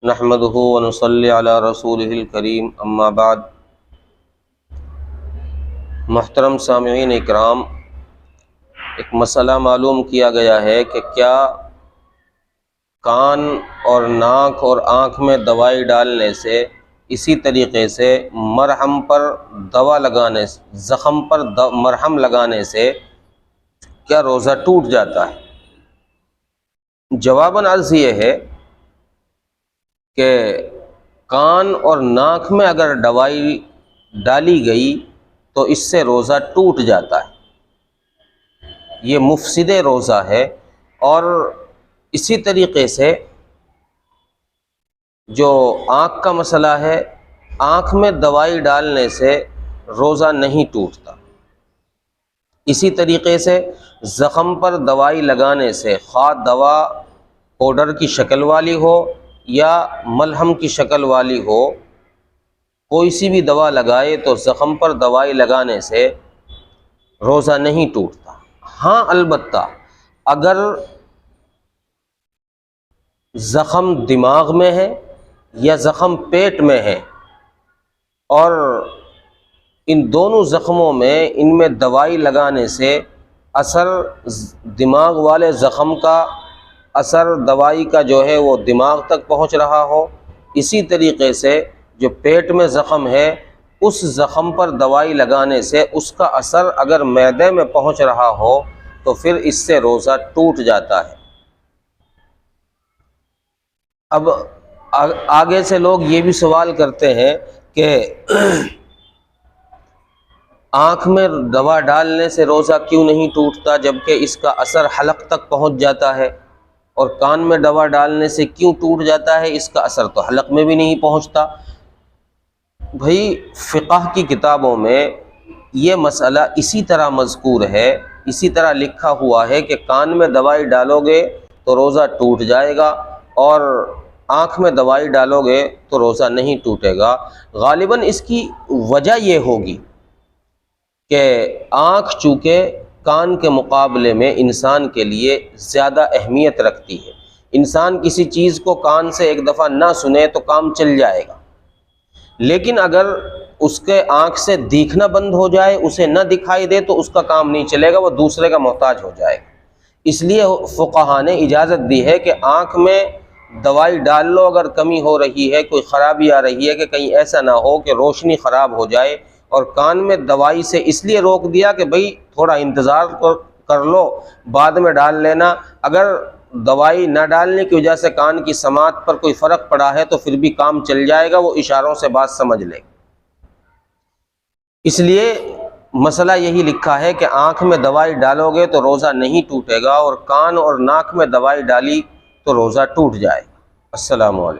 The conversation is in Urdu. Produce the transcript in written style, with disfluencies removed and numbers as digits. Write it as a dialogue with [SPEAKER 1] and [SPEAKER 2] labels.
[SPEAKER 1] نحمدہ ونصلی علی رسولہ الکریم اما بعد۔ محترم سامعین اکرام، ایک مسئلہ معلوم کیا گیا ہے کہ کیا کان اور ناک اور آنکھ میں دوائی ڈالنے سے، اسی طریقے سے مرہم پر دوا لگانے سے، زخم پر مرہم لگانے سے کیا روزہ ٹوٹ جاتا ہے؟ جواباً عرض یہ ہے کہ کان اور ناک میں اگر دوائی ڈالی گئی تو اس سے روزہ ٹوٹ جاتا ہے، یہ مفسد روزہ ہے۔ اور اسی طریقے سے جو آنکھ کا مسئلہ ہے، آنکھ میں دوائی ڈالنے سے روزہ نہیں ٹوٹتا۔ اسی طریقے سے زخم پر دوائی لگانے سے، خواہ دوا پاؤڈر کی شکل والی ہو یا ملہم کی شکل والی ہو، کوئی سی بھی دوا لگائے تو زخم پر دوائی لگانے سے روزہ نہیں ٹوٹتا۔ ہاں البتہ اگر زخم دماغ میں ہے یا زخم پیٹ میں ہے اور ان دونوں زخموں میں ان میں دوائی لگانے سے اثر دماغ والے زخم کا اثر دوائی کا جو ہے وہ دماغ تک پہنچ رہا ہو، اسی طریقے سے جو پیٹ میں زخم ہے اس زخم پر دوائی لگانے سے اس کا اثر اگر معدے میں پہنچ رہا ہو تو پھر اس سے روزہ ٹوٹ جاتا ہے۔ اب آگے سے لوگ یہ بھی سوال کرتے ہیں کہ آنکھ میں دوا ڈالنے سے روزہ کیوں نہیں ٹوٹتا جبکہ اس کا اثر حلق تک پہنچ جاتا ہے، اور کان میں دوا ڈالنے سے کیوں ٹوٹ جاتا ہے، اس کا اثر تو حلق میں بھی نہیں پہنچتا؟ بھائی فقہ کی کتابوں میں یہ مسئلہ اسی طرح مذکور ہے، اسی طرح لکھا ہوا ہے کہ کان میں دوائی ڈالو گے تو روزہ ٹوٹ جائے گا اور آنکھ میں دوائی ڈالو گے تو روزہ نہیں ٹوٹے گا۔ غالباً اس کی وجہ یہ ہوگی کہ آنکھ چونکہ کان کے مقابلے میں انسان کے لیے زیادہ اہمیت رکھتی ہے۔ انسان کسی چیز کو کان سے ایک دفعہ نہ سنے تو کام چل جائے گا، لیکن اگر اس کے آنکھ سے دیکھنا بند ہو جائے، اسے نہ دکھائی دے تو اس کا کام نہیں چلے گا، وہ دوسرے کا محتاج ہو جائے گا۔ اس لیے فقہاء نے اجازت دی ہے کہ آنکھ میں دوائی ڈال لو اگر کمی ہو رہی ہے، کوئی خرابی آ رہی ہے، کہ کہیں ایسا نہ ہو کہ روشنی خراب ہو جائے، اور کان میں دوائی سے اس لیے روک دیا کہ بھئی تھوڑا انتظار کر لو، بعد میں ڈال لینا۔ اگر دوائی نہ ڈالنے کی وجہ سے کان کی سماعت پر کوئی فرق پڑا ہے تو پھر بھی کام چل جائے گا، وہ اشاروں سے بات سمجھ لے۔ اس لیے مسئلہ یہی لکھا ہے کہ آنکھ میں دوائی ڈالو گے تو روزہ نہیں ٹوٹے گا، اور کان اور ناک میں دوائی ڈالی تو روزہ ٹوٹ جائے گا۔ السلام علیکم۔